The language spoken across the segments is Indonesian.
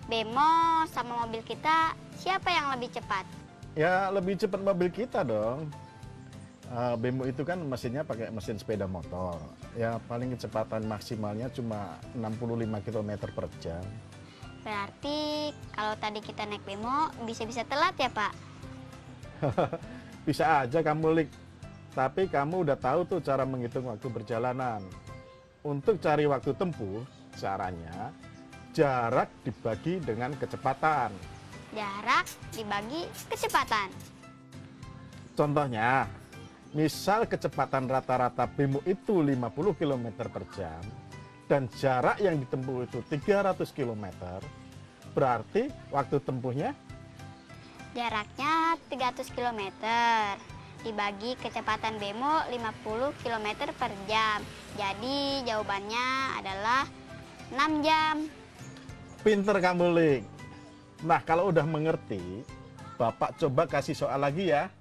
Bemo sama mobil kita, siapa yang lebih cepat? Ya lebih cepat mobil kita dong. Bemo itu kan mesinnya pakai mesin sepeda motor. Ya paling kecepatan maksimalnya cuma 65 km per jam. Berarti kalau tadi kita naik bemo bisa-bisa telat ya Pak? Bisa aja kamu, Lik. Tapi kamu udah tahu tuh cara menghitung waktu perjalanan. Untuk cari waktu tempuh, caranya jarak dibagi dengan kecepatan. Jarak dibagi kecepatan. Contohnya, misal kecepatan rata-rata bemo itu 50 km per jam dan jarak yang ditempuh itu 300 km, berarti waktu tempuhnya Jaraknya 300 km. Dibagi kecepatan bemo 50 km per jam. Jadi jawabannya adalah 6 jam. pinter kamu, Lik. Nah, kalau udah mengerti, Bapak coba kasih soal lagi ya.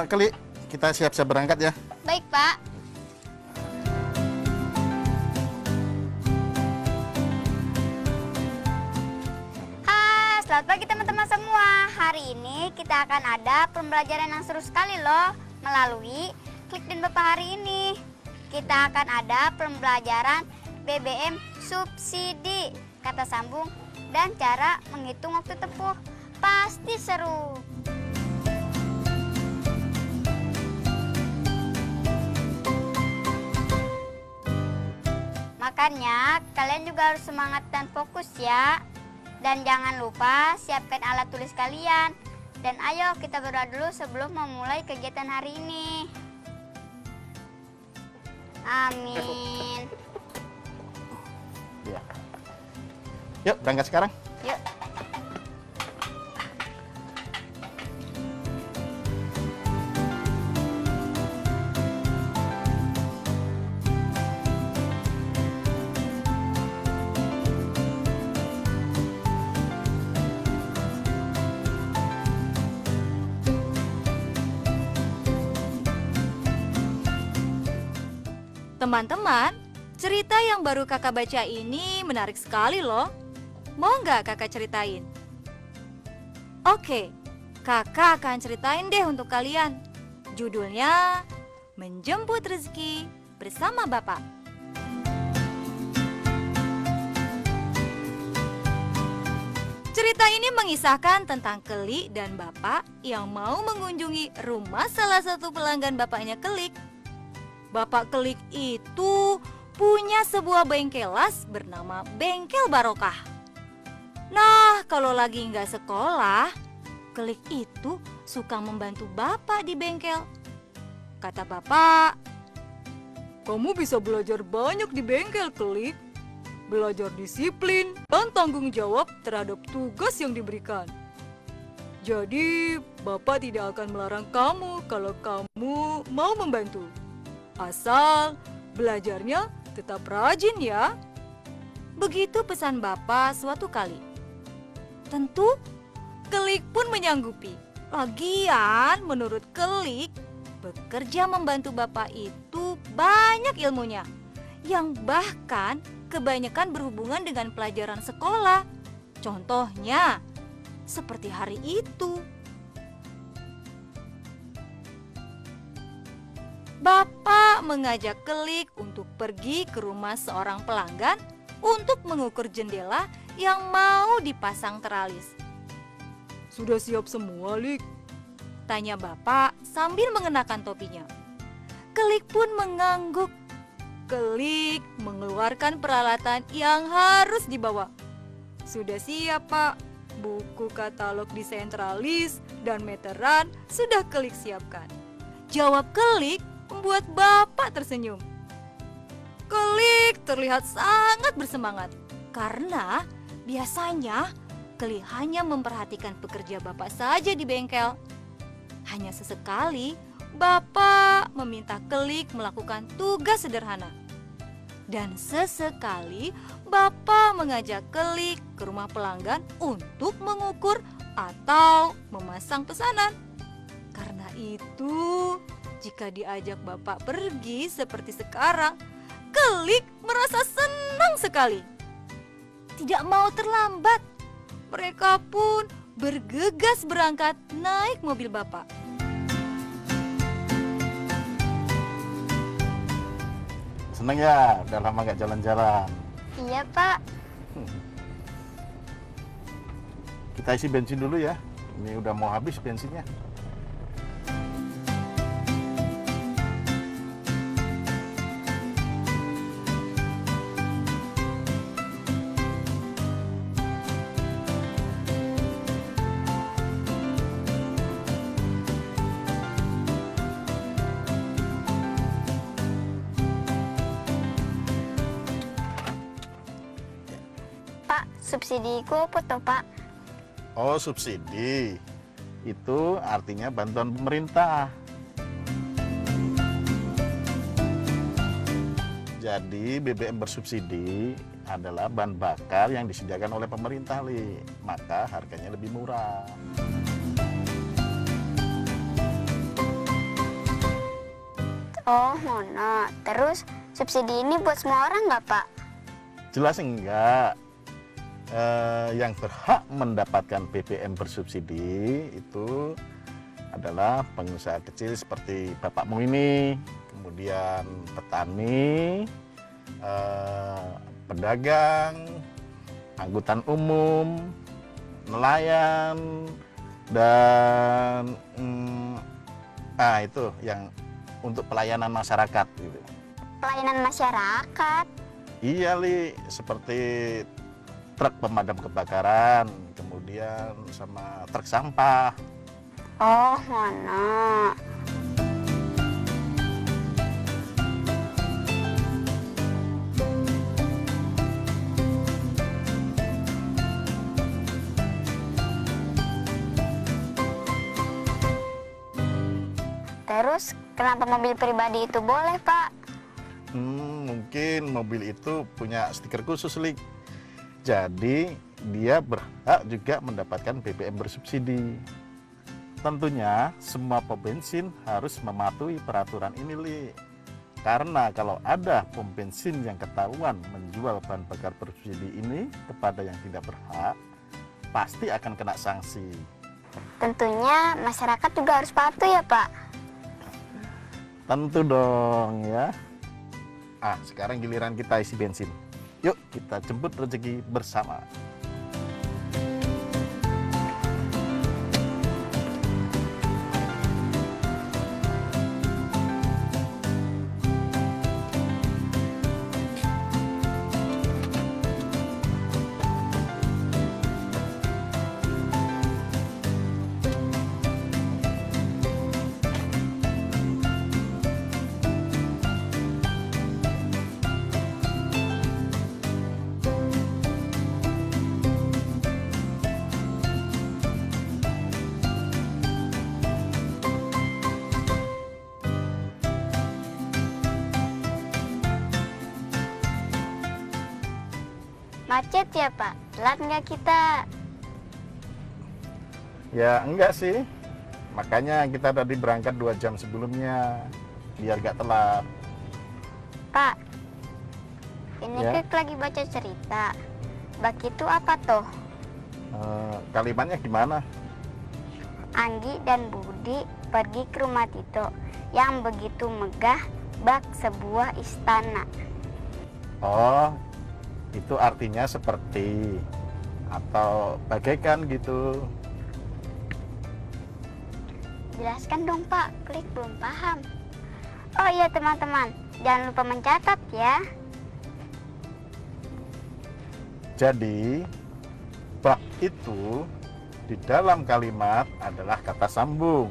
Kali, kita siap-siap berangkat ya. Baik Pak. Hai, selamat pagi teman-teman semua. Hari ini kita akan ada pembelajaran yang seru sekali loh melalui Klik dan Bapak hari ini. Kita akan ada pembelajaran BBM subsidi, kata sambung, dan cara menghitung waktu tempuh. Pasti seru. Makanya kalian juga harus semangat dan fokus ya. Dan jangan lupa siapkan alat tulis kalian Dan ayo kita berdoa dulu sebelum memulai kegiatan hari ini. Amin. Ya. Yuk, berangkat sekarang. Yuk. Teman-teman, cerita yang baru kakak baca ini menarik sekali loh. Mau nggak kakak ceritain? Oke, kakak akan ceritain deh untuk kalian. Judulnya, Menjemput Rezeki Bersama Bapak. Cerita ini mengisahkan tentang Kelik dan Bapak yang mau mengunjungi rumah salah satu pelanggan bapaknya Kelik. Bapak Kelik itu punya sebuah bengkelas bernama Bengkel Barokah. Nah, kalau lagi nggak sekolah, Kelik itu suka membantu bapak di bengkel. Kata bapak, "Kamu bisa belajar banyak di bengkel, Kelik. Belajar disiplin dan tanggung jawab terhadap tugas yang diberikan. Jadi, bapak tidak akan melarang kamu kalau kamu mau membantu. Asal belajarnya tetap rajin ya." Begitu pesan bapak suatu kali. Tentu Kelik pun menyanggupi. Lagian menurut Kelik, bekerja membantu bapak itu banyak ilmunya, yang bahkan kebanyakan berhubungan dengan pelajaran sekolah. Contohnya seperti hari itu. Bapak mengajak Kelik untuk pergi ke rumah seorang pelanggan untuk mengukur jendela yang mau dipasang teralis. "Sudah siap semua, Lik?" tanya bapak sambil mengenakan topinya. Kelik pun mengangguk. Kelik mengeluarkan peralatan yang harus dibawa. "Sudah siap, Pak. Buku katalog desain teralis dan meteran sudah Kelik siapkan," jawab Kelik, membuat bapak tersenyum. Kelik terlihat sangat bersemangat karena biasanya Kelik hanya memperhatikan pekerja bapak saja di bengkel. Hanya sesekali bapak meminta Kelik melakukan tugas sederhana. Dan sesekali bapak mengajak Kelik ke rumah pelanggan untuk mengukur atau memasang pesanan. Karena itu, jika diajak bapak pergi seperti sekarang, Kelik merasa senang sekali. Tidak mau terlambat, mereka pun bergegas berangkat naik mobil bapak. Seneng ya, udah lama gak jalan-jalan. Iya, Pak. Kita isi bensin dulu ya. Ini udah mau habis bensinnya. Pak, subsidi ku apa toh, Pak? Oh, subsidi. Itu artinya bantuan pemerintah. Jadi BBM bersubsidi adalah bahan bakar yang disediakan oleh pemerintah, Li. Maka harganya lebih murah. Oh, mono. Terus subsidi ini buat semua orang nggak, Pak? Jelas enggak. Yang berhak mendapatkan BBM bersubsidi itu adalah pengusaha kecil seperti bapakmu ini, kemudian petani, pedagang, angkutan umum, nelayan, dan itu yang untuk pelayanan masyarakat gitu. Pelayanan masyarakat. Iya, Li, seperti truk pemadam kebakaran, kemudian sama truk sampah. Oh, ngono. Terus, kenapa mobil pribadi itu boleh, Pak? Mungkin mobil itu punya stiker khusus, Lik. Jadi, dia berhak juga mendapatkan BBM bersubsidi. Tentunya, semua pom bensin harus mematuhi peraturan ini, Lik. Karena kalau ada pom bensin yang ketahuan menjual bahan bakar bersubsidi ini kepada yang tidak berhak, pasti akan kena sanksi. Tentunya masyarakat juga harus patuh ya, Pak. Tentu dong ya. Sekarang giliran kita isi bensin. Yuk kita jemput rezeki bersama. Macet ya, Pak? Telat nggak kita? Ya enggak sih. Makanya kita tadi berangkat 2 jam sebelumnya biar gak telat. Pak, ini Ya. Klik lagi baca cerita. Bak itu apa tuh? Kalimatnya gimana? Anggi dan Budi pergi ke rumah Tito yang begitu megah bak sebuah istana. Oh, itu artinya seperti atau bagaikan gitu. Jelaskan dong, Pak. Klik belum paham. Oh iya teman-teman, jangan lupa mencatat ya. Jadi, bak itu di dalam kalimat adalah kata sambung.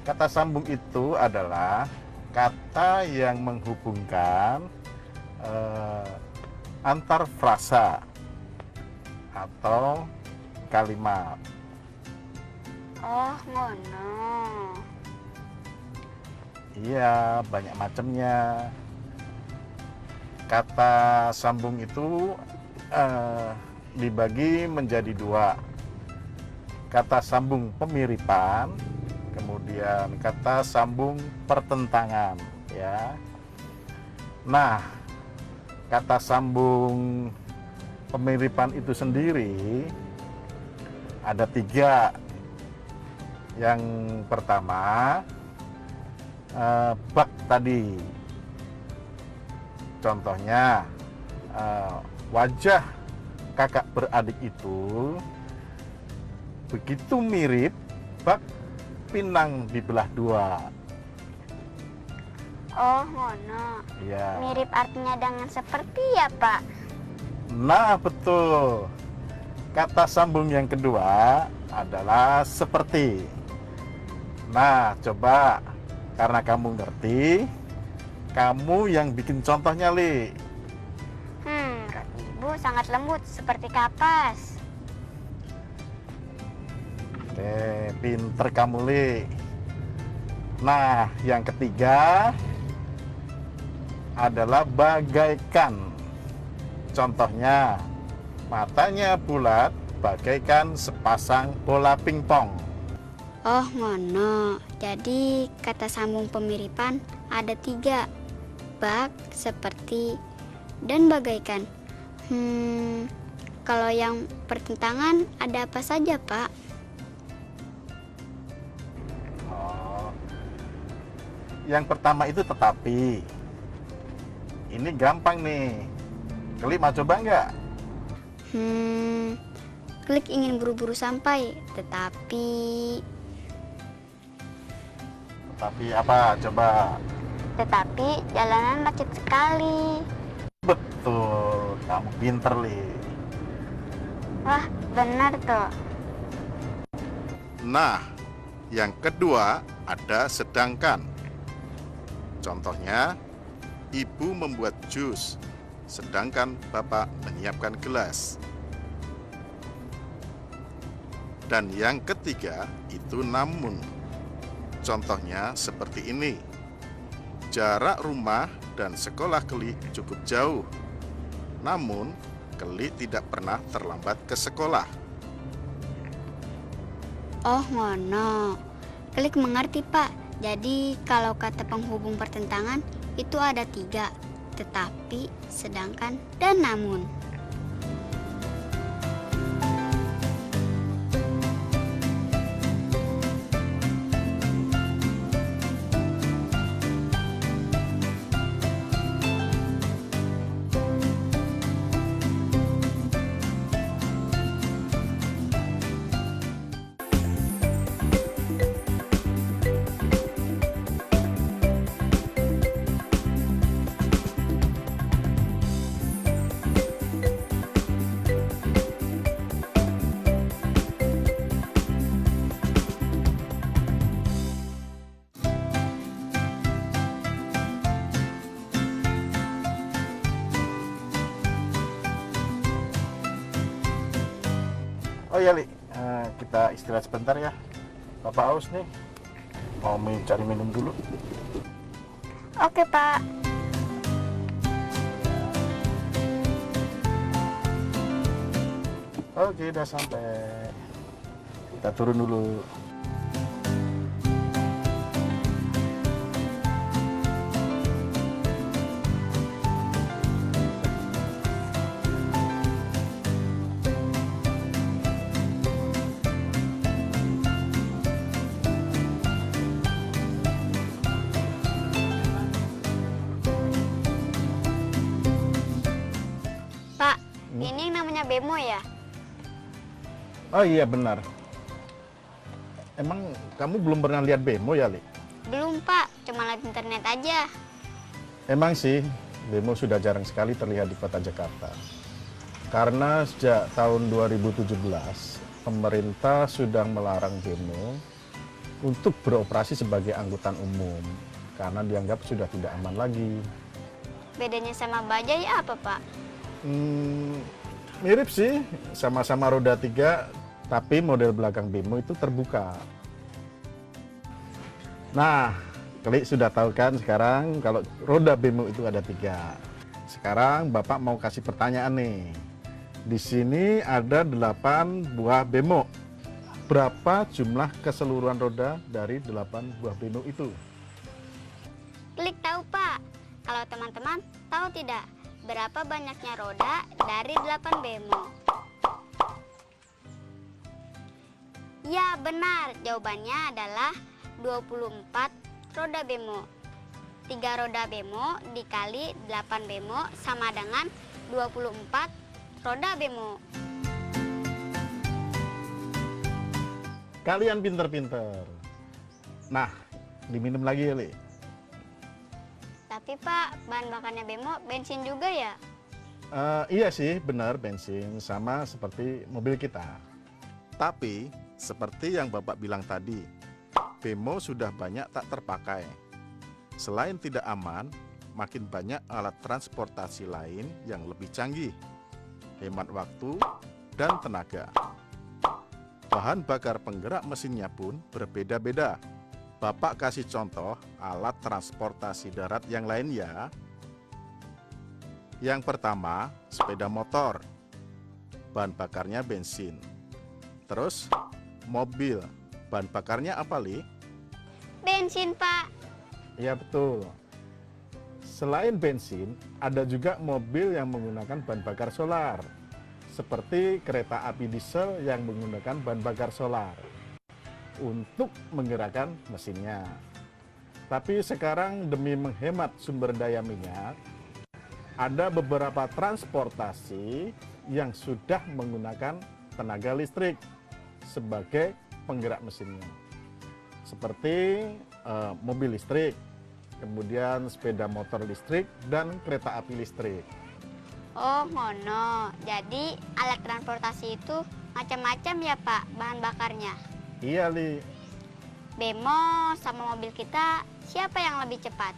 Kata sambung itu adalah kata yang menghubungkan antar frasa atau kalimat. Oh, ngono. Iya, banyak macamnya. Kata sambung itu dibagi menjadi 2. Kata sambung pemiripan, kemudian kata sambung pertentangan, ya. Nah, kata sambung pemiripan itu sendiri ada 3. Yang pertama, bak tadi. Contohnya, wajah kakak beradik itu begitu mirip bak pinang dibelah 2. Oh, ngono. Ya. Mirip artinya dengan seperti ya, Pak? Nah, betul. Kata sambung yang kedua adalah seperti. Nah, coba karena kamu ngerti, kamu yang bikin contohnya, Li. Roti ibu sangat lembut seperti kapas. Oke, pinter kamu, Li. Nah, yang ketiga adalah bagaikan. Contohnya, matanya bulat bagaikan sepasang bola pingpong. Oh, ngono. Jadi kata sambung pemiripan ada 3. Bak, seperti, dan bagaikan. Kalau yang pertentangan ada apa saja, Pak? Oh, yang pertama itu tetapi. Ini gampang nih. Klik mau coba nggak? Klik ingin buru-buru sampai, tetapi Apa? Coba. Tetapi jalanan macet sekali. Betul, kamu pinter, Li. Wah, benar tuh. Nah, Yang kedua ada sedangkan. Contohnya, ibu membuat jus, sedangkan bapak menyiapkan gelas. Dan yang ketiga itu namun. Contohnya seperti ini. Jarak rumah dan sekolah Keli cukup jauh. Namun, Keli tidak pernah terlambat ke sekolah. Oh, ngono. Klik mengerti, Pak. Jadi, kalau kata penghubung pertentangan itu ada 3, tetapi, sedangkan, dan namun. Oh ya, Li, kita istirahat sebentar ya. Bapak haus nih, mau cari minum dulu. Oke, Pak. Oke, udah sampai. Kita turun dulu. Pak, ini yang namanya bemo ya? Oh iya, benar. Emang kamu belum pernah lihat bemo ya, Li? Belum, Pak. Cuma lihat internet aja. Emang sih, bemo sudah jarang sekali terlihat di kota Jakarta. Karena sejak tahun 2017, pemerintah sudah melarang bemo untuk beroperasi sebagai angkutan umum karena dianggap sudah tidak aman lagi. Bedanya sama bajai apa, Pak? Mirip sih, sama-sama roda 3, tapi model belakang bemo itu terbuka. Nah, Klik sudah tahu kan sekarang kalau roda bemo itu ada 3. Sekarang Bapak mau kasih pertanyaan nih. Di sini ada 8 buah bemo. Berapa jumlah keseluruhan roda dari 8 buah bemo itu? Klik tahu, Pak. Kalau teman-teman tahu tidak berapa banyaknya roda dari 8 bemo? Ya, benar. Jawabannya adalah 24 roda bemo. 3 roda bemo dikali 8 bemo sama dengan 24 roda bemo. Kalian pinter-pinter. Nah, diminum lagi ya, Li. Tapi, Pak, bahan bakarnya bemo bensin juga ya? Iya sih, benar, bensin sama seperti mobil kita. Tapi, seperti yang Bapak bilang tadi, bemo sudah banyak tak terpakai. Selain tidak aman, makin banyak alat transportasi lain yang lebih canggih, hemat waktu dan tenaga. Bahan bakar penggerak mesinnya pun berbeda-beda. Bapak kasih contoh alat transportasi darat yang lain ya. Yang pertama, sepeda motor. Bahan bakarnya bensin. Terus, mobil. Bahan bakarnya apa, Li? Bensin, Pak. Iya, betul. Selain bensin, ada juga mobil yang menggunakan bahan bakar solar. Seperti kereta api diesel yang menggunakan bahan bakar solar untuk menggerakkan mesinnya. Tapi sekarang demi menghemat sumber daya minyak, ada beberapa transportasi yang sudah menggunakan tenaga listrik sebagai penggerak mesinnya. Seperti mobil listrik, kemudian sepeda motor listrik, dan kereta api listrik. Oh, ngono. Jadi alat transportasi itu macam-macam ya, Pak, bahan bakarnya? Iya, Li. Bemo sama mobil kita, siapa yang lebih cepat?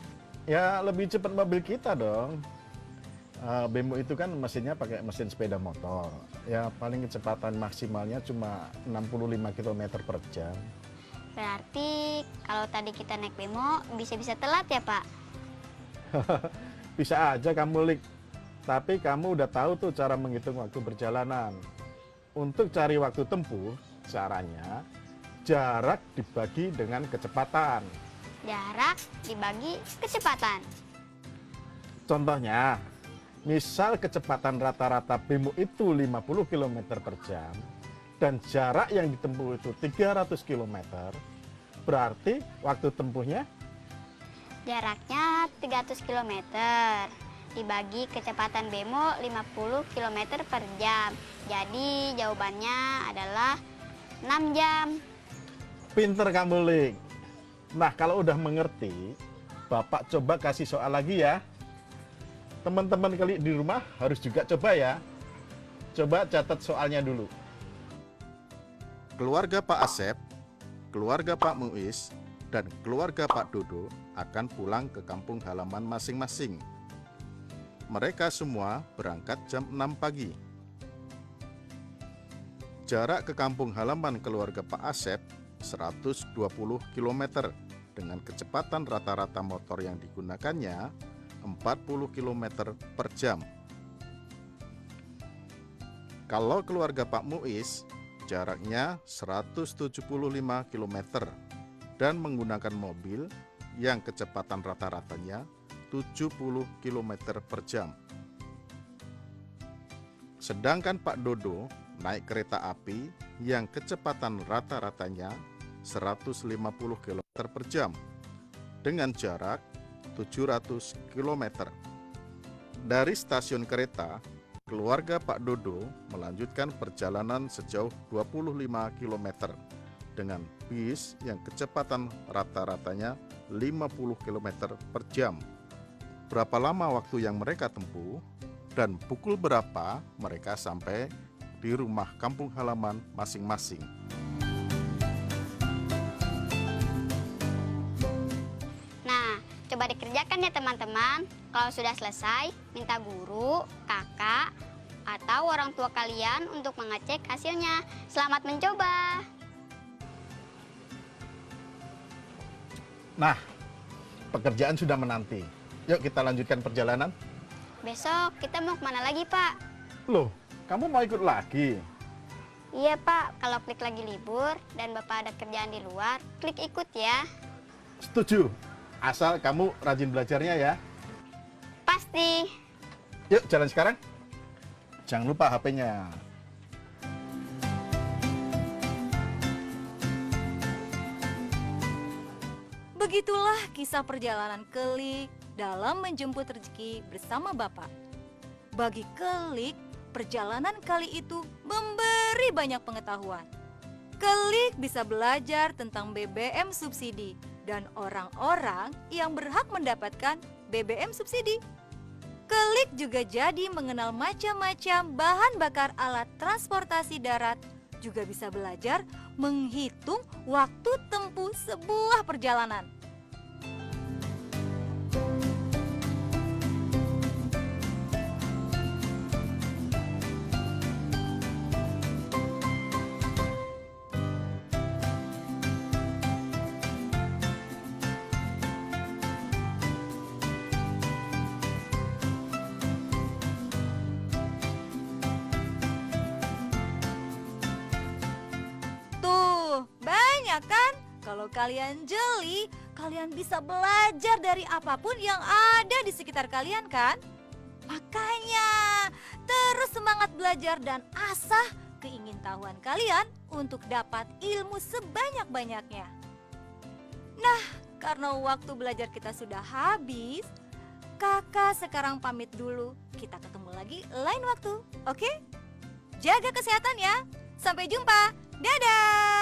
Ya lebih cepat mobil kita dong. Bemo itu kan mesinnya pakai mesin sepeda motor. Ya paling kecepatan maksimalnya cuma 65 km per jam. Berarti kalau tadi kita naik bemo bisa-bisa telat ya Pak? Bisa aja kamu, Lik. Tapi kamu udah tahu tuh cara menghitung waktu perjalanan. Untuk cari waktu tempuh, caranya jarak dibagi dengan kecepatan. Jarak dibagi kecepatan. Contohnya, misal kecepatan rata-rata bemo itu 50 km per jam dan jarak yang ditempuh itu 300 km, berarti waktu tempuhnya Jaraknya 300 km. Dibagi kecepatan bemo 50 km per jam. Jadi jawabannya adalah 6 jam. pinter kamu, Lik. Nah, kalau udah mengerti, Bapak coba kasih soal lagi ya. Teman-teman kali di rumah harus juga coba ya. Coba catat soalnya dulu. Keluarga Pak Asep, keluarga Pak Muiz, dan keluarga Pak Dodo akan pulang ke kampung halaman masing-masing. Mereka semua berangkat jam 6 pagi. Jarak ke kampung halaman keluarga Pak Asep 120 km dengan kecepatan rata-rata motor yang digunakannya 40 km per jam. Kalau keluarga Pak Muiz, jaraknya 175 km dan menggunakan mobil yang kecepatan rata-ratanya 70 km per jam. Sedangkan Pak Dodo naik kereta api yang kecepatan rata-ratanya 150 km per jam dengan jarak 700 km. Dari stasiun kereta, keluarga Pak Dodo melanjutkan perjalanan sejauh 25 km dengan bis yang kecepatan rata-ratanya 50 km per jam. Berapa lama waktu yang mereka tempuh dan pukul berapa mereka sampai di rumah kampung halaman masing-masing. Nah, coba dikerjakan ya teman-teman. Kalau sudah selesai, minta guru, kakak, atau orang tua kalian untuk mengecek hasilnya. Selamat mencoba. Nah, pekerjaan sudah menanti. Yuk kita lanjutkan perjalanan. Besok kita mau kemana lagi, Pak? Loh, kamu mau ikut lagi? Iya, Pak. Kalau Klik lagi libur dan Bapak ada kerjaan di luar, Klik ikut ya. Setuju. Asal kamu rajin belajarnya ya. Pasti. Yuk jalan sekarang. Jangan lupa HP-nya. Begitulah kisah perjalanan Kelik dalam menjemput rezeki bersama Bapak. Bagi Kelik, perjalanan kali itu memberi banyak pengetahuan. Kelik bisa belajar tentang BBM subsidi dan orang-orang yang berhak mendapatkan BBM subsidi. Kelik juga jadi mengenal macam-macam bahan bakar alat transportasi darat, juga bisa belajar menghitung waktu tempuh sebuah perjalanan. Tuh, banyak kan? Kalau kalian jeli, kalian bisa belajar dari apapun yang ada di sekitar kalian kan? Makanya, terus semangat belajar dan asah keingintahuan kalian untuk dapat ilmu sebanyak-banyaknya. Nah, karena waktu belajar kita sudah habis, Kakak sekarang pamit dulu. Kita ketemu lagi lain waktu, oke? Jaga kesehatan ya. Sampai jumpa. Dadah!